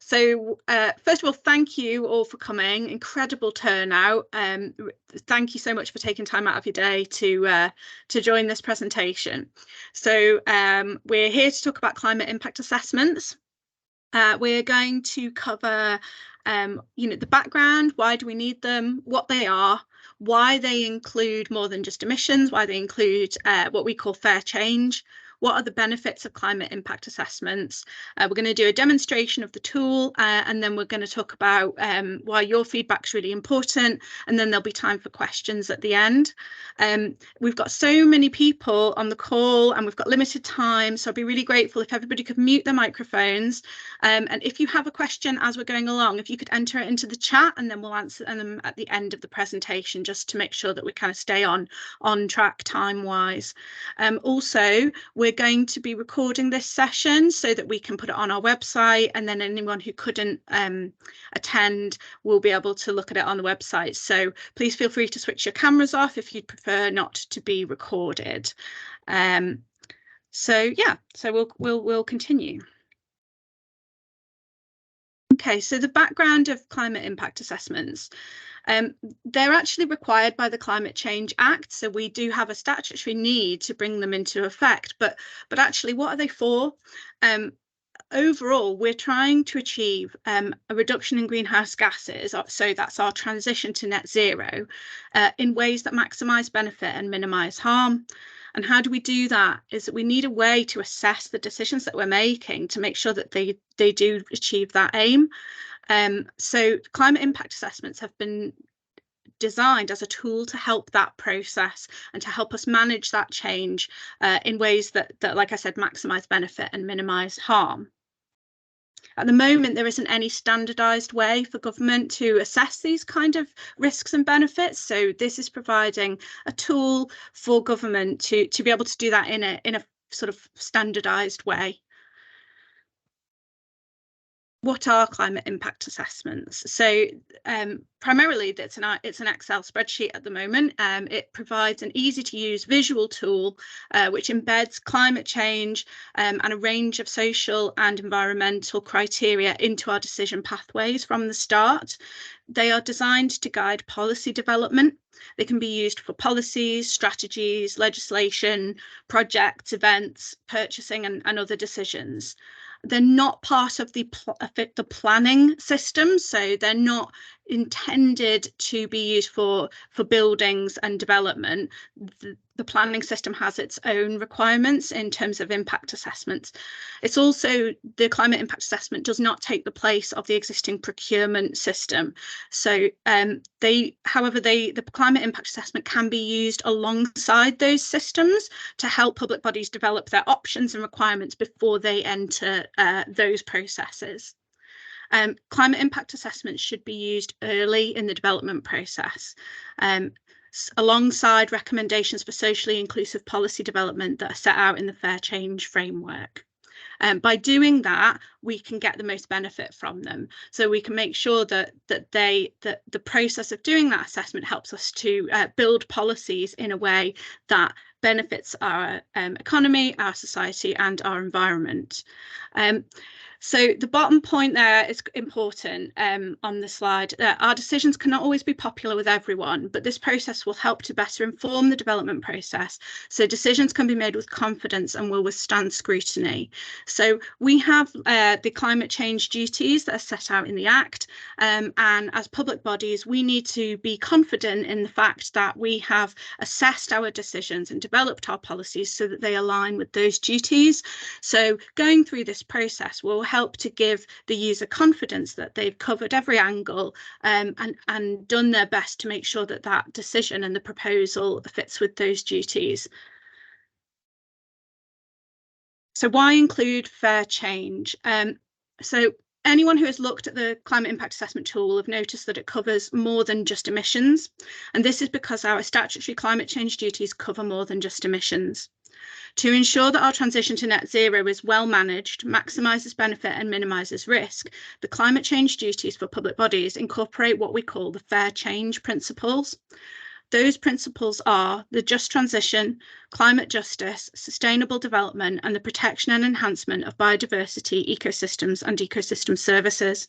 So first of all, thank you all for coming. Incredible turnout. Thank you so much for taking time out of your day to join this presentation. So we're here to talk about climate impact assessments. We're going to cover the background, why do we need them, what they are, why they include more than just emissions, why they include what we call fair change, what are the benefits of climate impact assessments. We're going to do a demonstration of the tool, and then we're going to talk about why your feedback is really important, and then there'll be time for questions at the end. We've got so many people on the call and we've got limited time, so I'd be really grateful if everybody could mute their microphones, and if you have a question as we're going along, if you could enter it into the chat, and then we'll answer them at the end of the presentation, just to make sure that we kind of stay on track time wise. Also, we're going to be recording this session so that we can put it on our website, and then anyone who couldn't attend will be able to look at it on the website. So please feel free to switch your cameras off if you'd prefer not to be recorded. So we'll continue. Okay, so the background of climate impact assessments. They're actually required by the Climate Change Act, so we do have a statutory need to bring them into effect, but actually what are they for? Overall, we're trying to achieve a reduction in greenhouse gases, so that's our transition to net zero, in ways that maximise benefit and minimise harm. And how do we do that? Is that we need a way to assess the decisions that we're making to make sure that they do achieve that aim. So climate impact assessments have been designed as a tool to help that process and to help us manage that change in ways that, like I said, maximise benefit and minimise harm. At the moment, there isn't any standardised way for government to assess these kind of risks and benefits. So this is providing a tool for government to be able to do that in a sort of standardised way. What are climate impact assessments? So primarily it's an Excel spreadsheet at the moment. It provides an easy to use visual tool which embeds climate change and a range of social and environmental criteria into our decision pathways from the start. They are designed to guide policy development. They can be used for policies, strategies, legislation, projects, events, purchasing and other decisions. They're not part of the planning system, so they're not intended to be used for buildings and development. The planning system has its own requirements in terms of impact assessments. It's also, the climate impact assessment does not take the place of the existing procurement system. So however, the climate impact assessment can be used alongside those systems to help public bodies develop their options and requirements before they enter those processes. Climate impact assessments should be used early in the development process, alongside recommendations for socially inclusive policy development that are set out in the Fair Change framework. By doing that, we can get the most benefit from them. So we can make sure that the process of doing that assessment helps us to build policies in a way that benefits our economy, our society, and our environment. So the bottom point there is important on the slide. Our decisions cannot always be popular with everyone, but this process will help to better inform the development process, so decisions can be made with confidence and will withstand scrutiny. So we have the climate change duties that are set out in the Act, and as public bodies, we need to be confident in the fact that we have assessed our decisions and developed our policies so that they align with those duties. So going through this process will help to give the user confidence that they've covered every angle and done their best to make sure that that decision and the proposal fits with those duties. So why include fair change? So anyone who has looked at the climate impact assessment tool have noticed that it covers more than just emissions. And this is because our statutory climate change duties cover more than just emissions. To ensure that our transition to net zero is well managed, maximises benefit and minimises risk, the climate change duties for public bodies incorporate what we call the fair change principles. Those principles are the just transition, climate justice, sustainable development, and the protection and enhancement of biodiversity, ecosystems, and ecosystem services.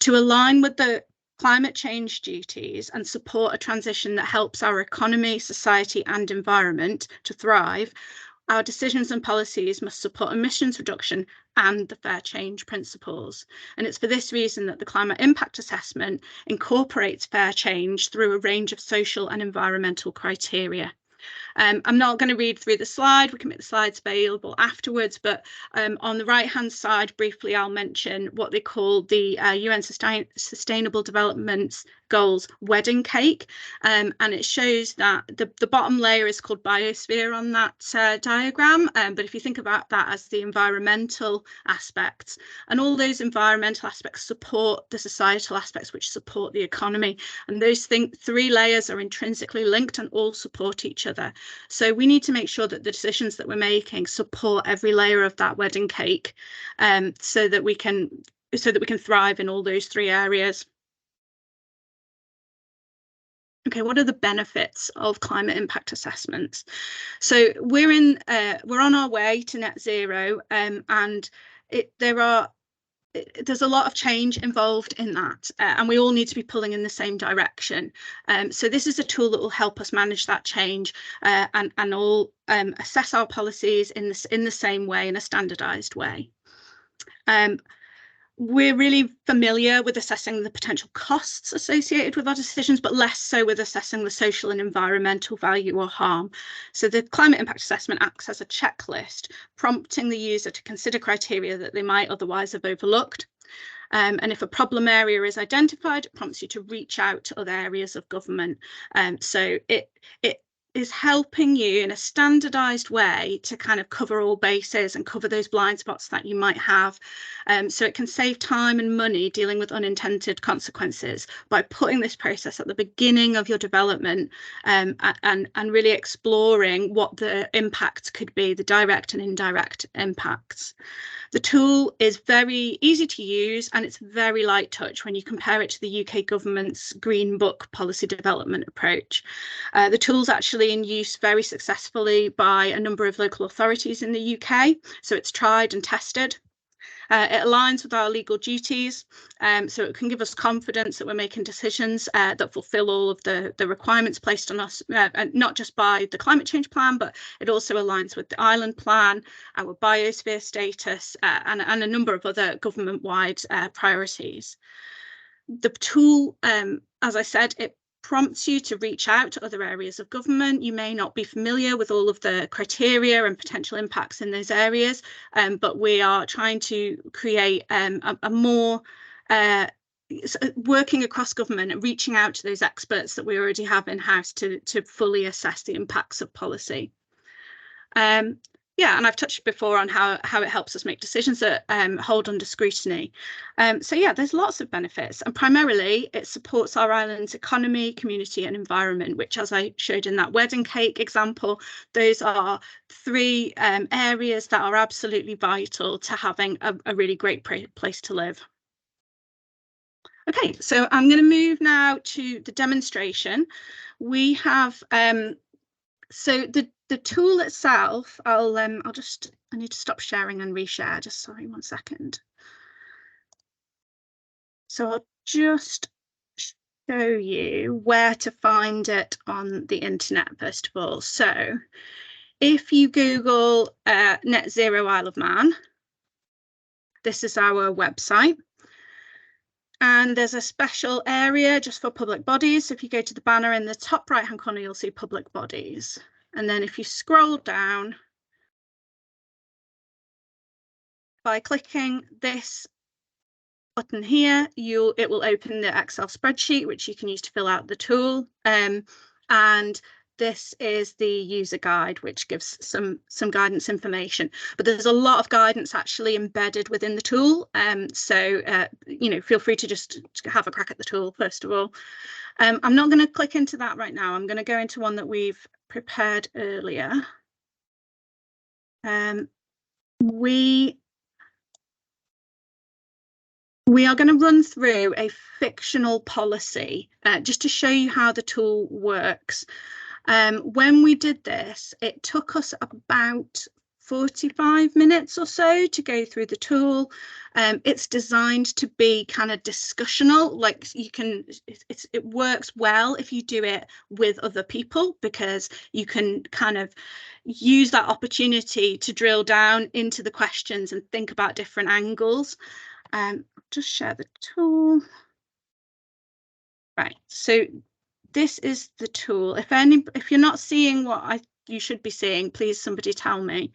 To align with the climate change duties and support a transition that helps our economy, society, and environment to thrive, our decisions and policies must support emissions reduction and the fair change principles. And it's for this reason that the climate impact assessment incorporates fair change through a range of social and environmental criteria. I'm not going to read through the slide. We can make the slides available afterwards, but on the right-hand side, briefly, I'll mention what they call the UN Sustainable Development Goals wedding cake, and it shows that the bottom layer is called biosphere on that diagram, but if you think about that as the environmental aspects, and all those environmental aspects support the societal aspects which support the economy, and those three layers are intrinsically linked and all support each other. So we need to make sure that the decisions that we're making support every layer of that wedding cake, so that we can thrive in all those three areas. Okay, what are the benefits of climate impact assessments? So we're on our way to net zero, and there's a lot of change involved in that, and we all need to be pulling in the same direction. So this is a tool that will help us manage that change and all assess our policies in the same way, in a standardized way. We're really familiar with assessing the potential costs associated with our decisions, but less so with assessing the social and environmental value or harm. So the climate impact assessment acts as a checklist, prompting the user to consider criteria that they might otherwise have overlooked. And if a problem area is identified, it prompts you to reach out to other areas of government. So it is helping you in a standardized way to kind of cover all bases and cover those blind spots that you might have. So it can save time and money dealing with unintended consequences by putting this process at the beginning of your development, and really exploring what the impacts could be, the direct and indirect impacts. The tool is very easy to use and it's very light touch when you compare it to the UK government's Green Book policy development approach. The tool's actually in use very successfully by a number of local authorities in the UK, so it's tried and tested. It aligns with our legal duties, so it can give us confidence that we're making decisions that fulfil all of the requirements placed on us, not just by the climate change plan, but it also aligns with the island plan, our biosphere status, and a number of other government-wide priorities. The tool, as I said, it prompts you to reach out to other areas of government. You may not be familiar with all of the criteria and potential impacts in those areas, but we are trying to create a more working across government and reaching out to those experts that we already have in-house to fully assess the impacts of policy. Yeah, and I've touched before on how it helps us make decisions that hold under scrutiny. So yeah, there's lots of benefits, and primarily it supports our island's economy, community and environment, which, as I showed in that wedding cake example, those are three areas that are absolutely vital to having a really great place to live. Okay, so I'm going to move now to the demonstration. We have so the tool itself, I need to stop sharing and reshare, just sorry, 1 second. So I'll just show you where to find it on the internet first of all. So if you Google Net Zero Isle of Man, this is our website. And there's a special area just for public bodies. So if you go to the banner in the top right hand corner, you'll see public bodies. And then if you scroll down by clicking this button here, it will open the Excel spreadsheet, which you can use to fill out the tool. And this is the user guide, which gives some guidance information. But there's a lot of guidance actually embedded within the tool. So feel free to just have a crack at the tool first of all. I'm not going to click into that right now. I'm going to go into one that we've prepared earlier. We are going to run through a fictional policy just to show you how the tool works. When we did this, it took us about 45 minutes or so to go through the tool. It's designed to be kind of discussional, like you can, it works well if you do it with other people, because you can kind of use that opportunity to drill down into the questions and think about different angles. Just share the tool. Right, so this is the tool. If you're not seeing what you should be seeing, please somebody tell me.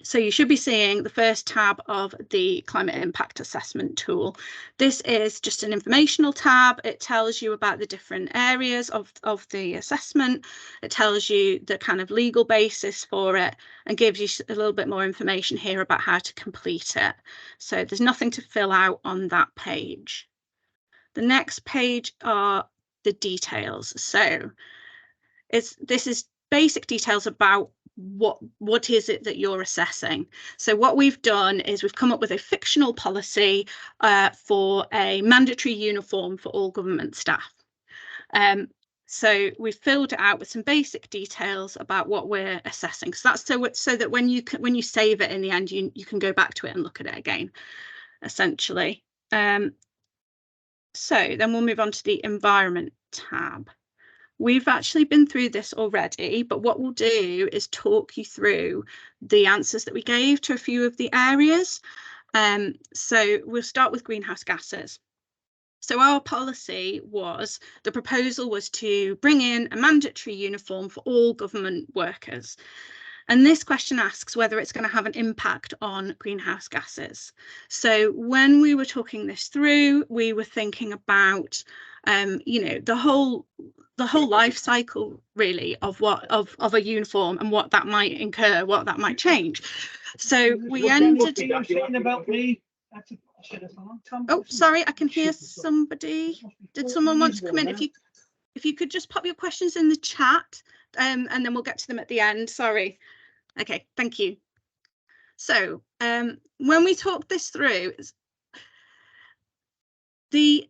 So you should be seeing the first tab of the climate impact assessment tool. This is just an informational tab. It tells you about the different areas of the assessment. It tells you the kind of legal basis for it and gives you a little bit more information here about how to complete it. So there's nothing to fill out on that page. The next page are the details. So this is basic details about what is it that you're assessing. So what we've done is we've come up with a fictional policy for a mandatory uniform for all government staff. So we've filled it out with some basic details about what we're assessing. So that's so that when you save it in the end, you can go back to it and look at it again, essentially. So then we'll move on to the environment tab. We've actually been through this already, but what we'll do is talk you through the answers that we gave to a few of the areas. So we'll start with greenhouse gases. So our policy was, the proposal was to bring in a mandatory uniform for all government workers. And this question asks whether it's going to have an impact on greenhouse gases. So when we were talking this through, we were thinking about, you know, the whole life cycle really of a uniform and what that might incur, what that might change. So we ended. Oh, sorry, I can hear somebody. Did someone want to come in? If you could just pop your questions in the chat, and then we'll get to them at the end. Sorry. Okay, thank you. So when we talk this through, the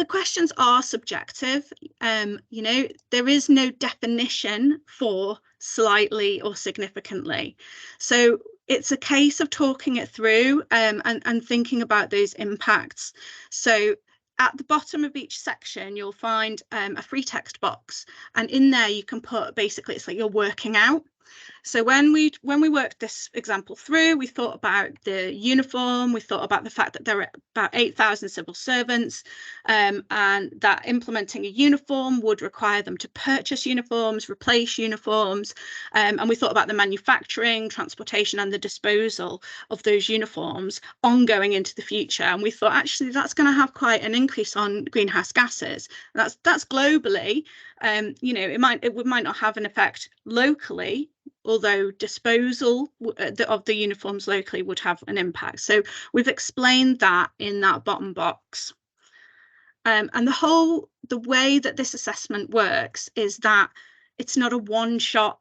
questions are subjective. You know, there is no definition for slightly or significantly. So it's a case of talking it through and thinking about those impacts. So at the bottom of each section, you'll find a free text box, and in there you can put, basically, it's like you're working out. So when we worked this example through, we thought about the uniform, we thought about the fact that there are about 8,000 civil servants, and that implementing a uniform would require them to purchase uniforms, replace uniforms, and we thought about the manufacturing, transportation and the disposal of those uniforms ongoing into the future. And we thought, actually, that's going to have quite an increase on greenhouse gases. That's globally. You know, it might not have an effect locally, although disposal of the uniforms locally would have an impact. So we've explained that in that bottom box. And the way that this assessment works is that it's not a one-shot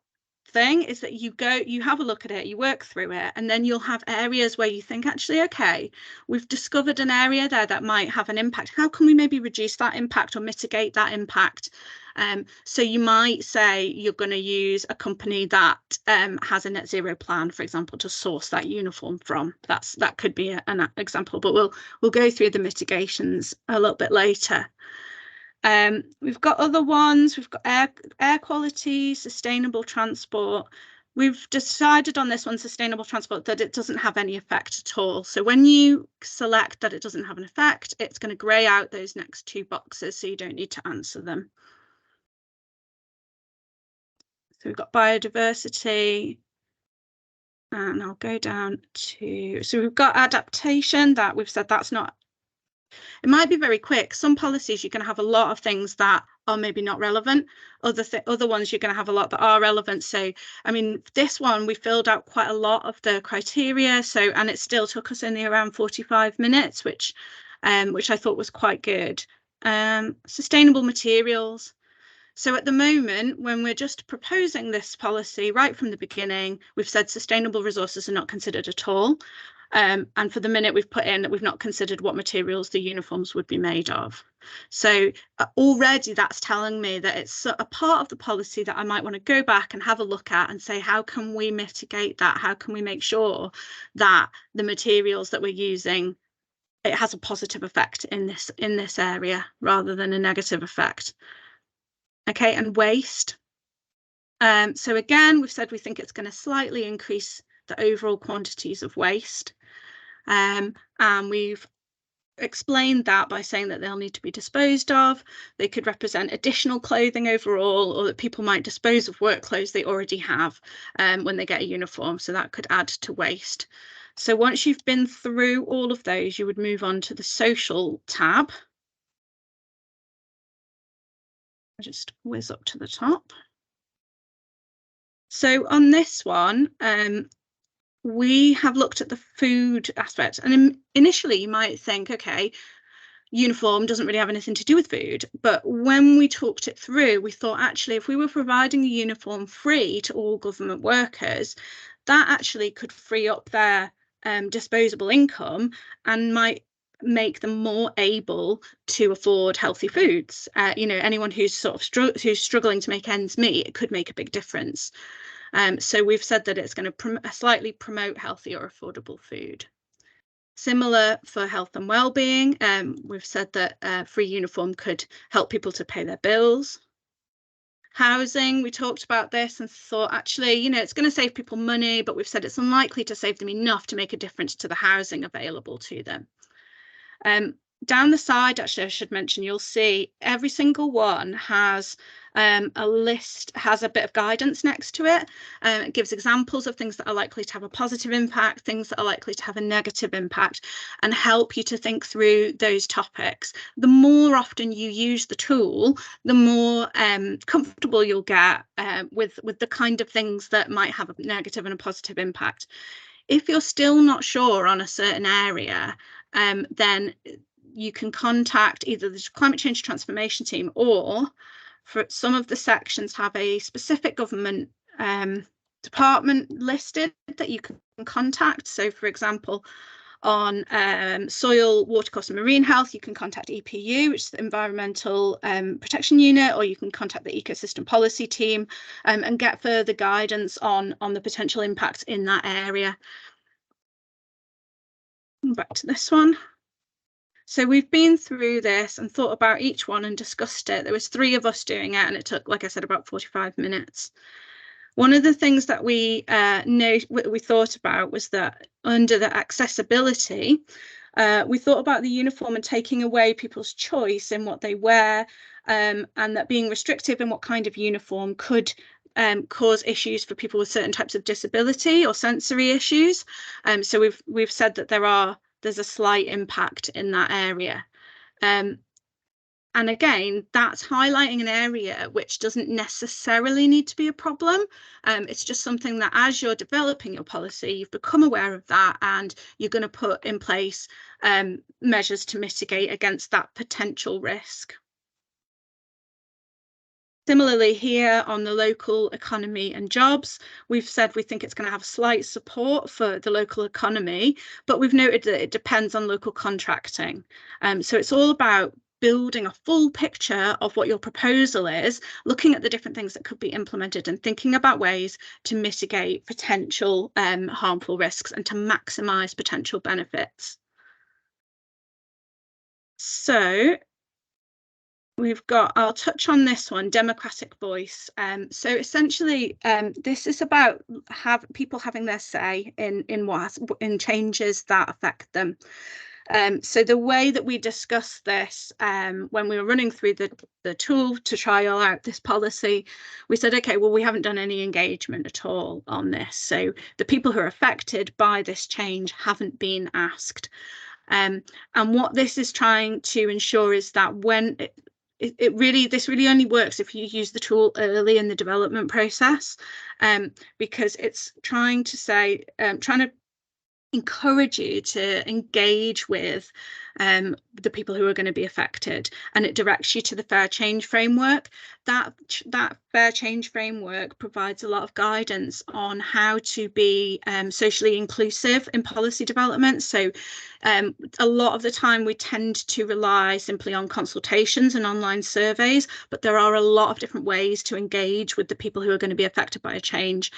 thing, is that you have a look at it, you work through it, and then you'll have areas where you think, actually, okay, we've discovered an area there that might have an impact. How can we maybe reduce that impact or mitigate that impact? So you might say you're going to use a company that has a net zero plan, for example, to source that uniform from. That could be an example, but we'll go through the mitigations a little bit later. We've got other ones. We've got air quality, sustainable transport. We've decided on this one, sustainable transport, that it doesn't have any effect at all. So when you select that it doesn't have an effect, it's going to grey out those next two boxes, so you don't need to answer them. So we've got biodiversity, and I'll go down to, so we've got adaptation, that we've said that's not, it might be very quick. Some policies you're going to have a lot of things that are maybe not relevant. Other ones you're going to have a lot that are relevant. So, I mean, this one, we filled out quite a lot of the criteria. So, and it still took us only around 45 minutes, which I thought was quite good. Sustainable materials. So at the moment, when we're just proposing this policy right from the beginning, we've said sustainable resources are not considered at all. And for the minute, we've put in that we've not considered what materials the uniforms would be made of. So already that's telling me that it's a part of the policy that I might want to go back and have a look at and say, how can we mitigate that? How can we make sure that the materials that we're using, it has a positive effect in this area rather than a negative effect? Okay, and waste. So again, we've said we think it's going to slightly increase the overall quantities of waste. And we've explained that by saying that they'll need to be disposed of. They could represent additional clothing overall, or that people might dispose of work clothes they already have when they get a uniform. So that could add to waste. So once you've been through all of those, you would move on to the social tab. I'll just whiz up to the top. So on this one, we have looked at the food aspect, and initially you might think, okay, uniform doesn't really have anything to do with food, but when we talked it through, we thought actually if we were providing a uniform free to all government workers, that actually could free up their disposable income and might make them more able to afford healthy foods. You know, anyone who's sort of who's struggling to make ends meet, it could make a big difference. So we've said that it's going to slightly promote healthy or affordable food. Similar for health and well-being, we've said that free uniform could help people to pay their bills. Housing, we talked about this and thought actually, you know, it's going to save people money, but we've said it's unlikely to save them enough to make a difference to the housing available to them. Down the side, actually, I should mention, you'll see every single one has a list, has a bit of guidance next to it. It gives examples of things that are likely to have a positive impact, things that are likely to have a negative impact, and help you to think through those topics. The more often you use the tool, the more comfortable you'll get with the kind of things that might have a negative and a positive impact. If you're still not sure on a certain area, then you can contact either the Climate Change Transformation Team, or for some of the sections have a specific government department listed that you can contact. So for example, on soil, watercourse and marine health, you can contact EPU, which is the Environmental Protection Unit, or you can contact the Ecosystem Policy Team and get further guidance on the potential impacts in that area. Back to this one. So we've been through this and thought about each one and discussed it. There was 3 of us doing it, and it took, like I said, about 45 minutes. One of the things that we thought about was that under the accessibility, we thought about the uniform and taking away people's choice in what they wear, and that being restrictive in what kind of uniform could cause issues for people with certain types of disability or sensory issues. So we've said that there's a slight impact in that area. And again, that's highlighting an area which doesn't necessarily need to be a problem. It's just something that as you're developing your policy, you've become aware of that, and you're going to put in place measures to mitigate against that potential risk. Similarly, here on the local economy and jobs, we've said we think it's going to have slight support for the local economy, but we've noted that it depends on local contracting. So it's all about building a full picture of what your proposal is, looking at the different things that could be implemented and thinking about ways to mitigate potential harmful risks and to maximise potential benefits. So I'll touch on this one, democratic voice. So essentially, this is about people having their say in changes that affect them. So the way that we discussed this when we were running through the tool to trial out this policy, we said, okay, well, we haven't done any engagement at all on this. So the people who are affected by this change haven't been asked. And what this is trying to ensure is that when this really only works if you use the tool early in the development process, because it's trying to encourage you to engage with the people who are going to be affected, and it directs you to the Fair Change Framework. That Fair Change Framework provides a lot of guidance on how to be socially inclusive in policy development. So a lot of the time we tend to rely simply on consultations and online surveys, but there are a lot of different ways to engage with the people who are going to be affected by a change.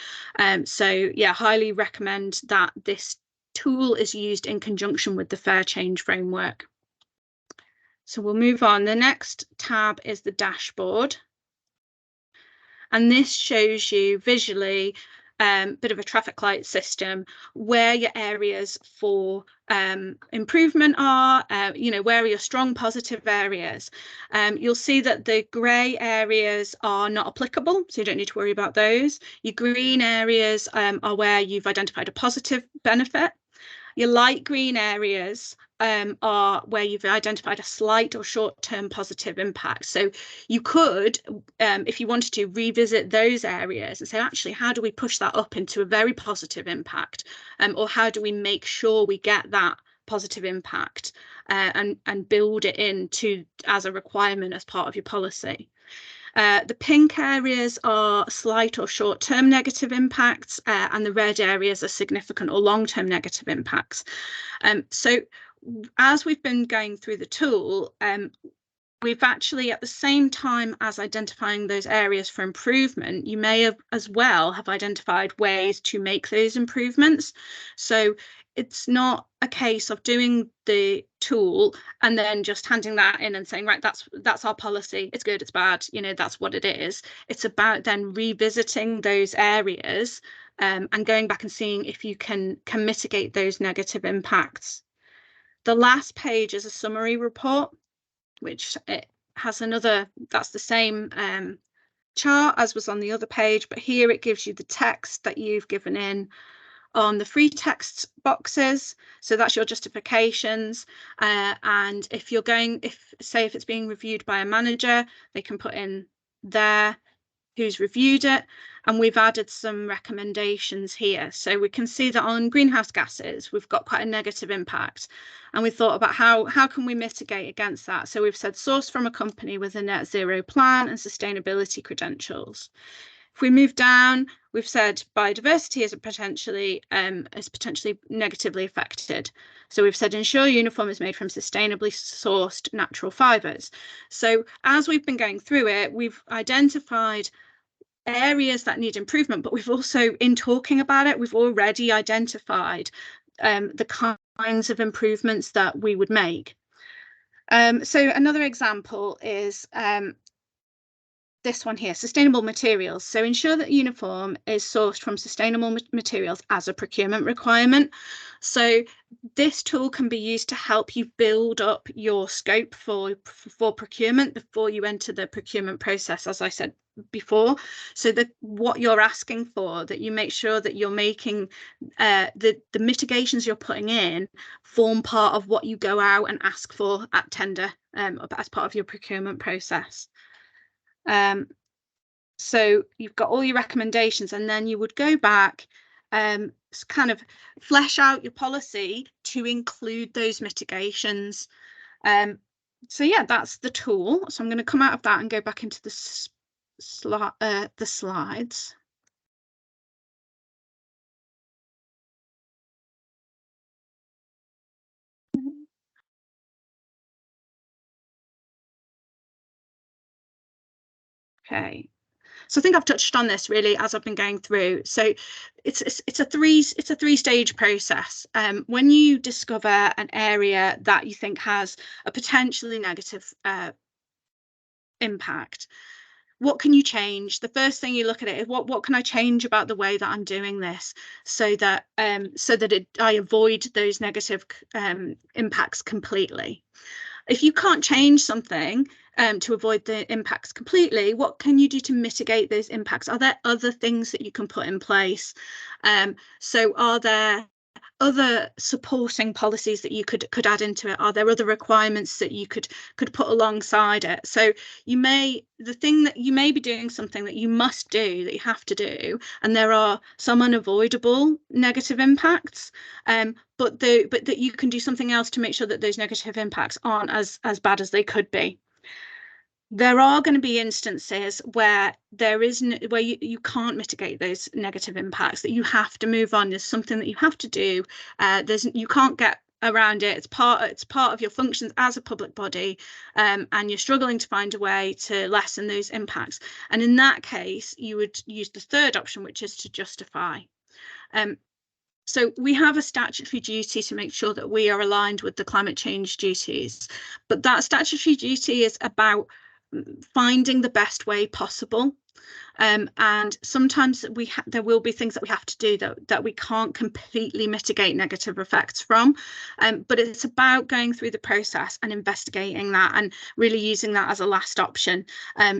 So yeah, highly recommend that this tool is used in conjunction with the Fair Change Framework. So we'll move on. The next tab is the dashboard. And this shows you visually a bit of a traffic light system where your areas for improvement are, where are your strong positive areas. You'll see that the grey areas are not applicable, so you don't need to worry about those. Your green areas are where you've identified a positive benefit. Your light green areas are where you've identified a slight or short-term positive impact. So you could, if you wanted to, revisit those areas and say, actually, how do we push that up into a very positive impact? Or how do we make sure we get that positive impact and build it into as a requirement as part of your policy? The pink areas are slight or short-term negative impacts, and the red areas are significant or long-term negative impacts. So as we've been going through the tool, we've actually, at the same time as identifying those areas for improvement, you may have as well have identified ways to make those improvements. So it's not a case of doing the tool and then just handing that in and saying, right, that's our policy, it's good, it's bad, that's what it is. It's about then revisiting those areas and going back and seeing if you can mitigate those negative impacts. The last page is a summary report, which it has that's the same chart as was on the other page, but here it gives you the text that you've given in on the free text boxes. So that's your justifications. And if it's being reviewed by a manager, they can put in there who's reviewed it. And we've added some recommendations here. So we can see that on greenhouse gases, we've got quite a negative impact. And we thought about how can we mitigate against that? So we've said source from a company with a net zero plan and sustainability credentials. If we move down, we've said biodiversity is potentially negatively affected. So we've said ensure uniform is made from sustainably sourced natural fibres. So as we've been going through it, we've identified areas that need improvement, but we've also, in talking about it, we've already identified the kinds of improvements that we would make. So another example is this one here, sustainable materials. So ensure that uniform is sourced from sustainable materials as a procurement requirement. So this tool can be used to help you build up your scope for procurement before you enter the procurement process, as I said before. So that what you're asking for, that you make sure that you're making the mitigations you're putting in form part of what you go out and ask for at tender as part of your procurement process. So you've got all your recommendations, and then you would go back kind of flesh out your policy to include those mitigations. So yeah, that's the tool. So I'm going to come out of that and go back into the slides. Okay, so I think I've touched on this really as I've been going through. So it's a three-stage process. When you discover an area that you think has a potentially negative impact, what can you change? The first thing you look at it is what can I change about the way that I'm doing this so that I avoid those negative impacts completely. If you can't change something to avoid the impacts completely, what can you do to mitigate those impacts? Are there other things that you can put in place? So are there other supporting policies that you could add into it? Are there other requirements that you could put alongside it? So the thing that you may be doing something that you must do, that you have to do, and there are some unavoidable negative impacts, but that you can do something else to make sure that those negative impacts aren't as bad as they could be. There are going to be instances where where you can't mitigate those negative impacts, that you have to move on. There's something that you have to do. You can't get around it. It's part of your functions as a public body, and you're struggling to find a way to lessen those impacts. And in that case, you would use the third option, which is to justify. So we have a statutory duty to make sure that we are aligned with the climate change duties, but that statutory duty is about finding the best way possible, and sometimes there will be things that we have to do that we can't completely mitigate negative effects from, but it's about going through the process and investigating that and really using that as a last option.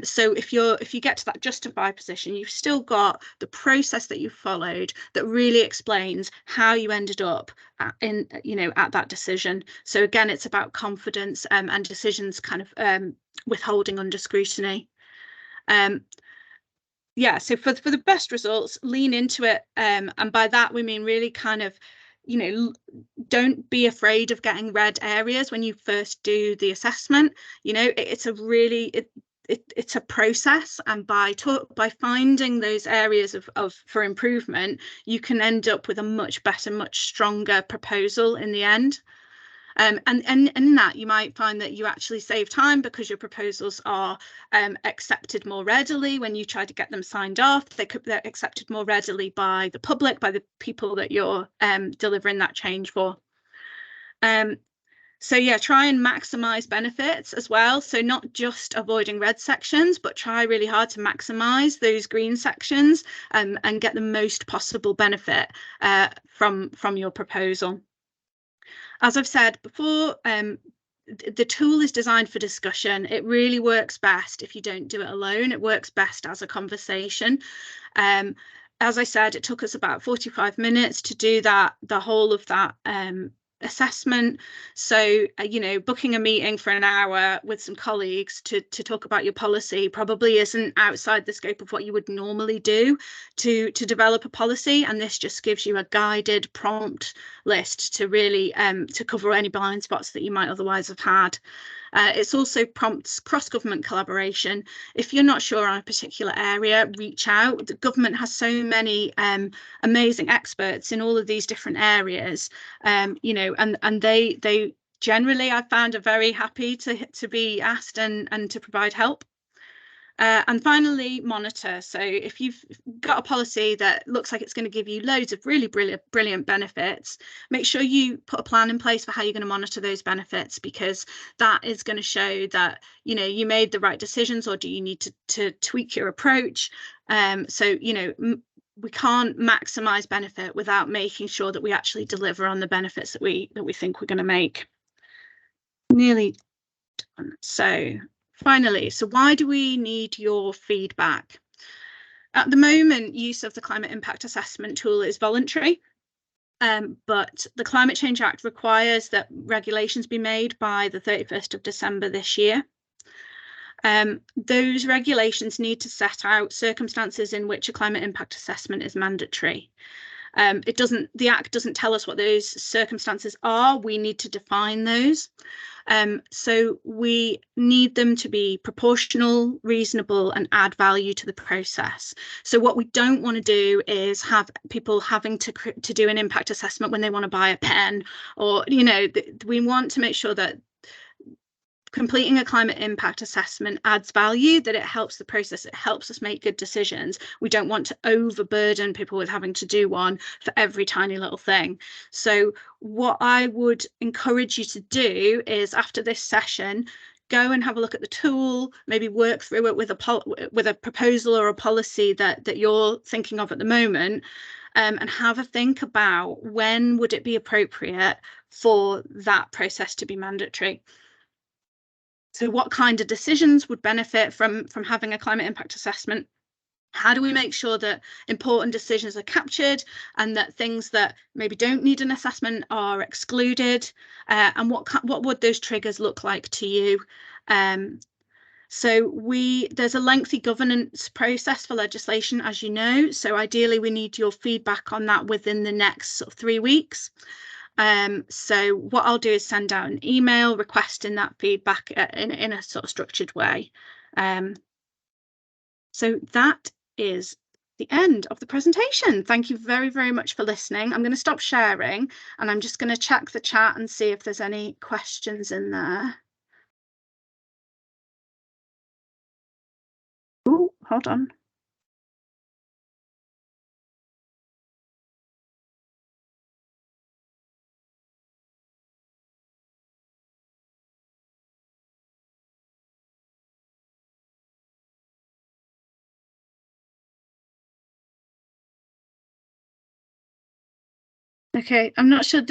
So if you get to that justify position, you've still got the process that you followed that really explains how you ended up at that decision. So again, it's about confidence, and decisions kind of withholding under scrutiny. Yeah, so for the best results, lean into it, and by that we mean really kind of, don't be afraid of getting red areas when you first do the assessment. It's a process, and by finding those areas for improvement, you can end up with a much better, much stronger proposal in the end. And in that, you might find that you actually save time because your proposals are accepted more readily when you try to get them signed off. They're accepted more readily by the public, by the people that you're delivering that change for. So yeah, try and maximize benefits as well. So not just avoiding red sections, but try really hard to maximize those green sections, and get the most possible benefit from your proposal. As I've said before, the tool is designed for discussion. It really works best if you don't do it alone. It works best as a conversation. As I said, it took us about 45 minutes to do the whole of that assessment. So booking a meeting for an hour with some colleagues to talk about your policy probably isn't outside the scope of what you would normally do to develop a policy, and this just gives you a guided prompt list to really to cover any blind spots that you might otherwise have had. It also prompts cross-government collaboration. If you're not sure on a particular area, reach out. The government has so many amazing experts in all of these different areas, and they generally, I found, are very happy to be asked and to provide help. And finally, monitor. So if you've got a policy that looks like it's going to give you loads of really brilliant benefits, make sure you put a plan in place for how you're going to monitor those benefits, because that is going to show that you made the right decisions, or do you need to tweak your approach. So we can't maximize benefit without making sure that we actually deliver on the benefits that we think we're going to make. Nearly done. So finally, so why do we need your feedback? At the moment, use of the climate impact assessment tool is voluntary, but the Climate Change Act requires that regulations be made by the 31st of December this year. Those regulations need to set out circumstances in which a climate impact assessment is mandatory. The Act doesn't tell us what those circumstances are. We need to define those. So we need them to be proportional, reasonable, and add value to the process. So what we don't want to do is have people having to do an impact assessment when they want to buy a pen, or we want to make sure that completing a climate impact assessment adds value, that it helps the process, it helps us make good decisions. We don't want to overburden people with having to do one for every tiny little thing. So what I would encourage you to do is, after this session, go and have a look at the tool, maybe work through it with a proposal or a policy that you're thinking of at the moment, and have a think about when would it be appropriate for that process to be mandatory. So what kind of decisions would benefit from having a climate impact assessment? How do we make sure that important decisions are captured and that things that maybe don't need an assessment are excluded? And what would those triggers look like to you? So there's a lengthy governance process for legislation, as you know. So ideally, we need your feedback on that within the next sort of 3 weeks. So what I'll do is send out an email requesting that feedback in a sort of structured way. So that is the end of the presentation. Thank you very, very much for listening. I'm going to stop sharing and I'm just going to check the chat and see if there's any questions in there. Oh, hold on. Okay, I'm not sure.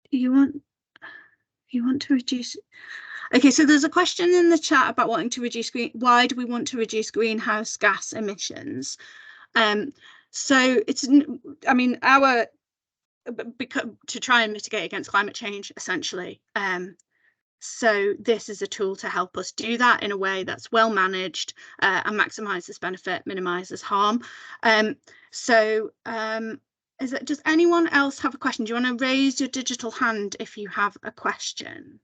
You want to reduce? Okay, so there's a question in the chat about wanting to reduce why do we want to reduce greenhouse gas emissions? So it's, I mean, to try and mitigate against climate change, essentially. So this is a tool to help us do that in a way that's well managed and maximizes benefit, minimizes harm. Does anyone else have a question? Do you want to raise your digital hand if you have a question?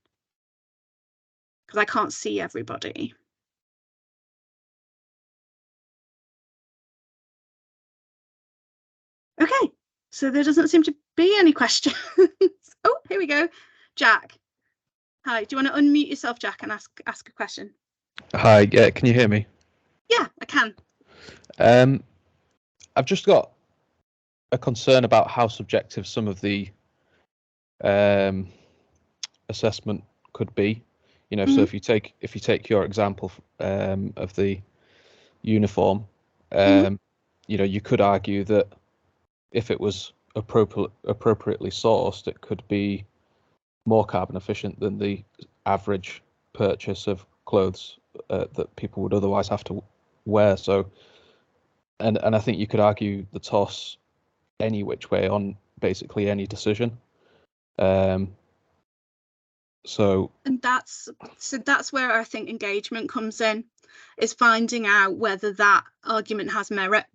Because I can't see everybody. Okay, so there doesn't seem to be any questions. Oh, here we go. Jack. Hi, do you want to unmute yourself, Jack, and ask a question? Hi, yeah, can you hear me? Yeah, I can. I've just got a concern about how subjective some of the assessment could be. You know, so if you take your example of the uniform, you know, you could argue that if it was appropriately sourced, it could be more carbon efficient than the average purchase of clothes that people would otherwise have to wear. So, and I think you could argue the toss any which way on basically any decision. So that's where I think engagement comes in, is finding out whether that argument has merit.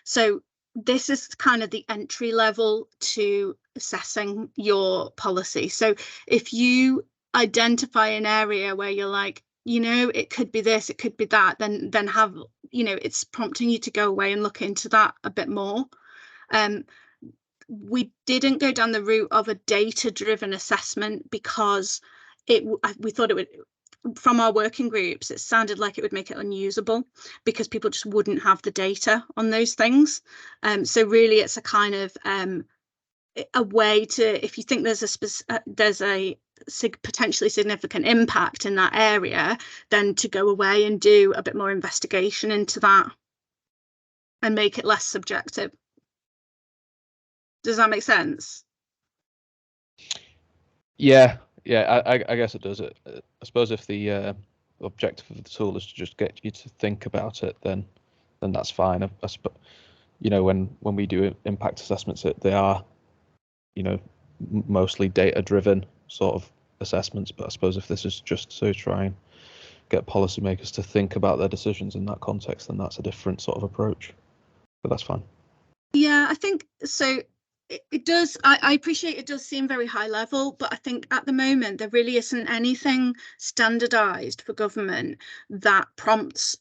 So this is kind of the entry level to assessing your policy. So if you identify an area where you're like, you know, it could be this, it could be that, then have, you know, it's prompting you to go away and look into that a bit more. We didn't go down the route of a data-driven assessment because we thought it would, from our working groups, it sounded like it would make it unusable because people just wouldn't have the data on those things. So really it's a kind of a way to, if you think there's a potentially significant impact in that area, then to go away and do a bit more investigation into that and make it less subjective. Does that make sense? Yeah, I guess it does. I suppose if the objective of the tool is to just get you to think about it, then that's fine. You know, when we do impact assessments, they are, you know, mostly data-driven sort of assessments. But I suppose if this is just to try and get policymakers to think about their decisions in that context, then that's a different sort of approach. But that's fine. Yeah, I think so. It does. I appreciate it does seem very high level, but I think at the moment there really isn't anything standardized for government that prompts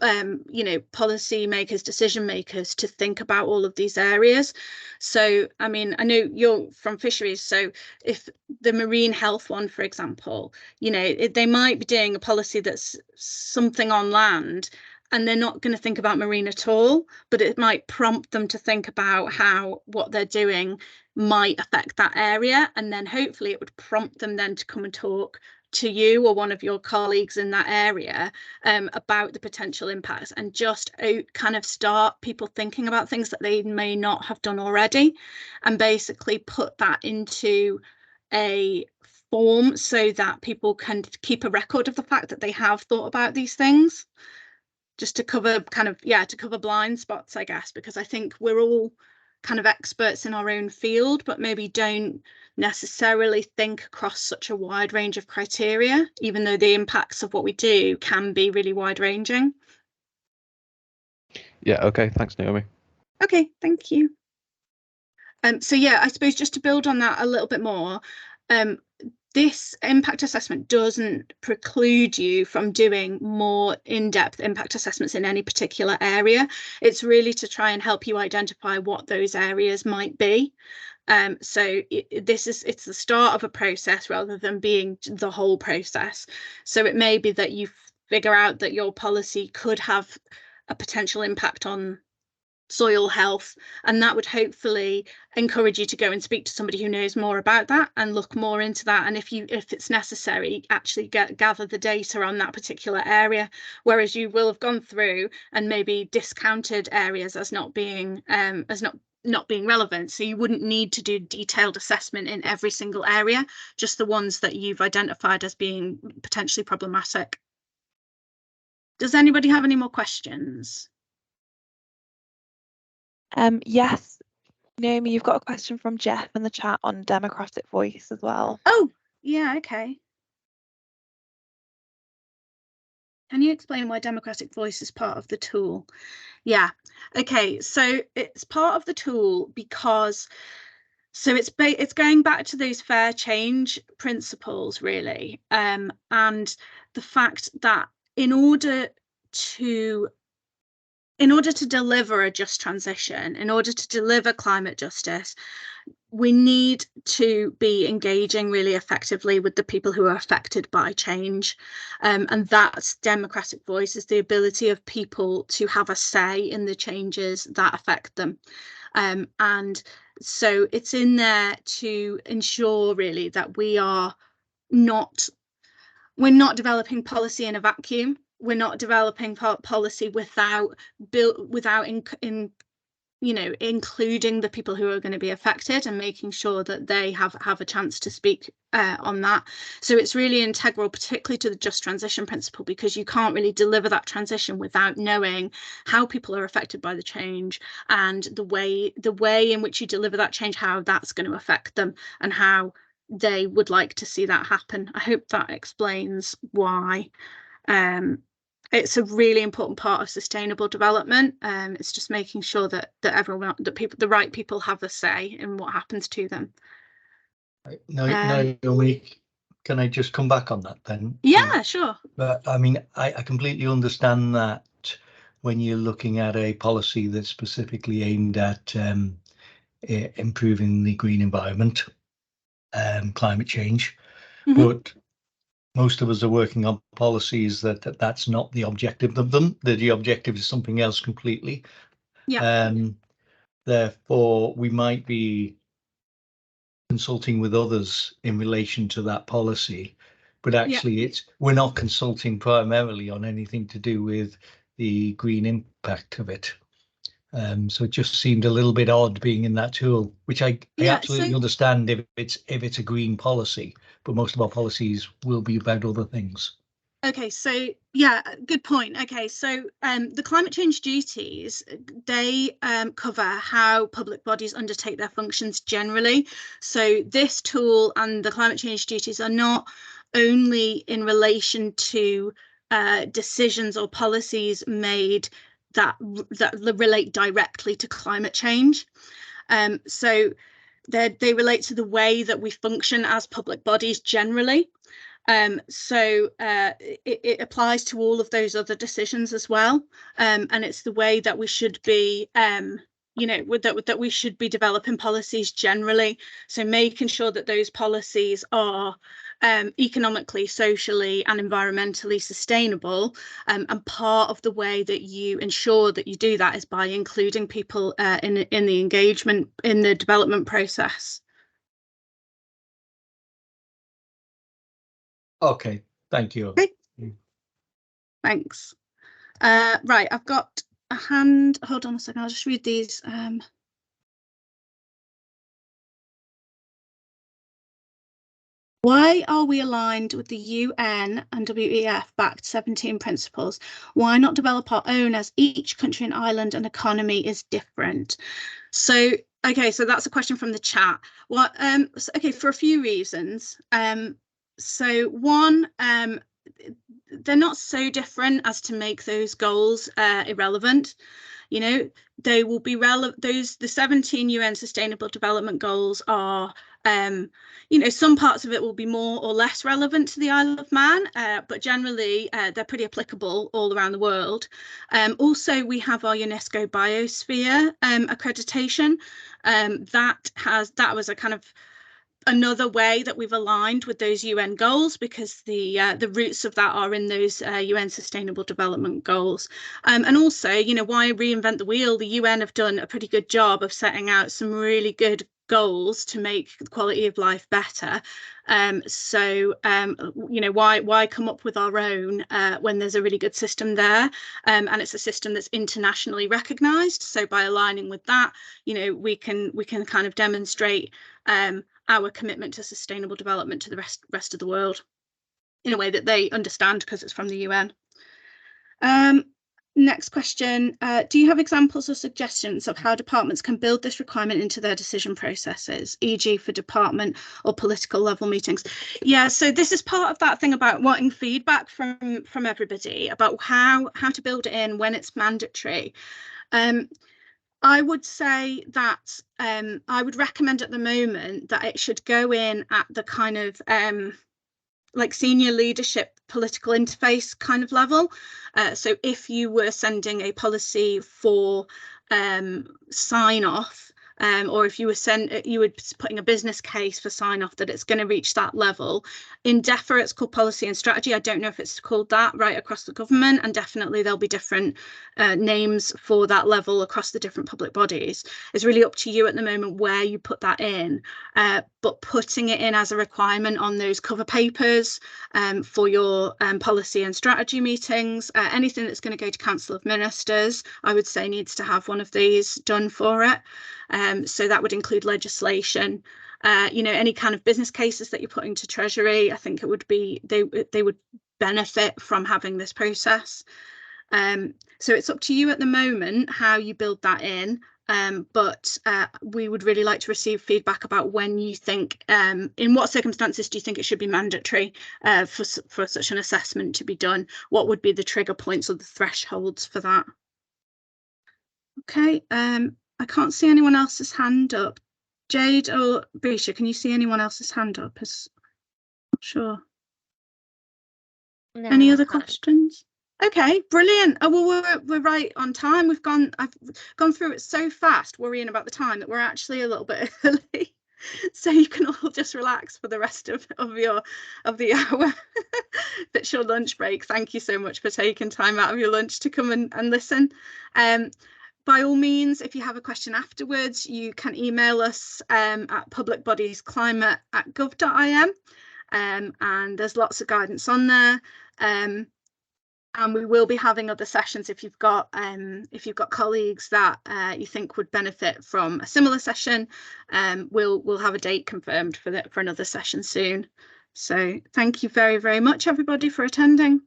you know, policy makers, decision makers to think about all of these areas. So, I mean, I know you're from fisheries, so if the marine health one, for example, you know, they might be doing a policy that's something on land, and they're not going to think about marine at all, but it might prompt them to think about how what they're doing might affect that area, and then hopefully it would prompt them then to come and talk to you or one of your colleagues in that area about the potential impacts, and just kind of start people thinking about things that they may not have done already, and basically put that into a form so that people can keep a record of the fact that they have thought about these things. just to cover to cover blind spots, I guess, because I think we're all kind of experts in our own field, but maybe don't necessarily think across such a wide range of criteria, even though the impacts of what we do can be really wide ranging. Yeah, okay, thanks, Naomi. Okay, thank you. So yeah, I suppose just to build on that a little bit more, this impact assessment doesn't preclude you from doing more in-depth impact assessments in any particular area. It's really to try and help you identify what those areas might be. So it's the start of a process rather than being the whole process. So it may be that you figure out that your policy could have a potential impact on soil health, and that would hopefully encourage you to go and speak to somebody who knows more about that and look more into that, and if it's necessary, actually gather the data on that particular area, whereas you will have gone through and maybe discounted areas as not being not being relevant. So you wouldn't need to do detailed assessment in every single area, just the ones that you've identified as being potentially problematic. Does anybody have any more questions? Yes, Naomi, you've got a question from Jeff in the chat on democratic voice as well. Oh, yeah, okay. Can you explain why democratic voice is part of the tool? Yeah, okay, so it's part of the tool because it's going back to those fair change principles, really, and the fact that in order to deliver a just transition, in order to deliver climate justice, we need to be engaging really effectively with the people who are affected by change. And that's democratic voice, is the ability of people to have a say in the changes that affect them. And so it's in there to ensure really that we're not developing policy in a vacuum. We're not developing policy without including the people who are going to be affected and making sure that they have a chance to speak on that. So it's really integral, particularly to the just transition principle, because you can't really deliver that transition without knowing how people are affected by the change and the way in which you deliver that change, how that's going to affect them and how they would like to see that happen. I hope that explains why it's a really important part of sustainable development. It's just making sure that the right people have a say in what happens to them. Naomi, can I just come back on that then? Yeah, sure. But I mean, I completely understand that when you're looking at a policy that's specifically aimed at improving the green environment, climate change, but most of us are working on policies that's not the objective of them. The objective is something else completely. Yeah. Therefore, we might be consulting with others in relation to that policy, but actually we're not consulting primarily on anything to do with the green impact of it. So it just seemed a little bit odd being in that tool, which I absolutely understand if it's a green policy, but most of our policies will be about other things. Okay, so yeah, good point. Okay, so the climate change duties, they cover how public bodies undertake their functions generally. So this tool and the climate change duties are not only in relation to decisions or policies made that relate directly to climate change. So they relate to the way that we function as public bodies generally. So it applies to all of those other decisions as well, and it's the way that we should be that we should be developing policies generally. So making sure that those policies are economically, socially and environmentally sustainable, and part of the way that you ensure that you do that is by including people in the engagement, in the development process. Okay, thank you. Okay. Thanks. Right, I've got a hand. Hold on a second, I'll just read these. Why are we aligned with the UN and WEF-backed 17 principles? Why not develop our own, as each country and island and economy is different? So, okay, so that's a question from the chat. Well, okay, for a few reasons. So one, they're not so different as to make those goals irrelevant. You know, they will be relevant. The 17 UN Sustainable Development Goals are, you know, some parts of it will be more or less relevant to the Isle of Man, but generally they're pretty applicable all around the world. Also, we have our UNESCO Biosphere accreditation. That was a kind of another way that we've aligned with those UN goals, because the roots of that are in those UN Sustainable Development Goals. And also, you know, why reinvent the wheel? The UN have done a pretty good job of setting out some really good goals to make the quality of life better. So you know, why come up with our own when there's a really good system there, and it's a system that's internationally recognized. So by aligning with that, you know, we can kind of demonstrate our commitment to sustainable development to the rest of the world in a way that they understand, because it's from the UN. Next question, do you have examples or suggestions of how departments can build this requirement into their decision processes, e.g. for department or political level meetings? Yeah, so this is part of that thing about wanting feedback from everybody about how to build it in when it's mandatory. I would say that I would recommend at the moment that it should go in at the kind of like senior leadership political interface kind of level. So if you were sending a policy for sign off, or if you were putting a business case for sign off that it's going to reach that level. In DEFRA, it's called policy and strategy. I don't know if it's called that right across the government, and definitely there'll be different names for that level across the different public bodies. It's really up to you at the moment where you put that in, but putting it in as a requirement on those cover papers for your policy and strategy meetings, anything that's going to go to Council of Ministers, I would say needs to have one of these done for it. So that would include legislation, you know, any kind of business cases that you're putting to Treasury. I think it would be, they would benefit from having this process. So it's up to you at the moment how you build that in, but we would really like to receive feedback about when you think, in what circumstances do you think it should be mandatory for such an assessment to be done? What would be the trigger points or the thresholds for that? Okay, I can't see anyone else's hand up. Jade or Brisha, can you see anyone else's hand up? Not sure. No, Any I other can't. questions? Okay, brilliant. Oh, well, we're right on time. I've gone through it so fast, worrying about the time, that we're actually a little bit early. So you can all just relax for the rest of the hour. That's your lunch break. Thank you so much for taking time out of your lunch to come and listen. By all means, if you have a question afterwards, you can email us at publicbodiesclimate@gov.im, and there's lots of guidance on there. And we will be having other sessions if you've got colleagues that you think would benefit from a similar session. We'll have a date confirmed for another session soon. So thank you very, very much, everybody, for attending.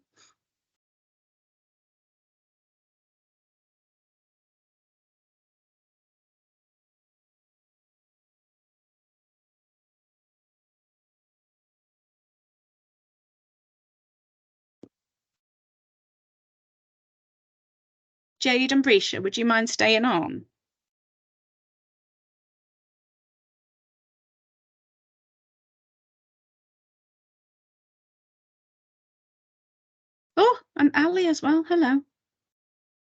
Jade and Brisha, would you mind staying on? Oh, and Ali as well. Hello.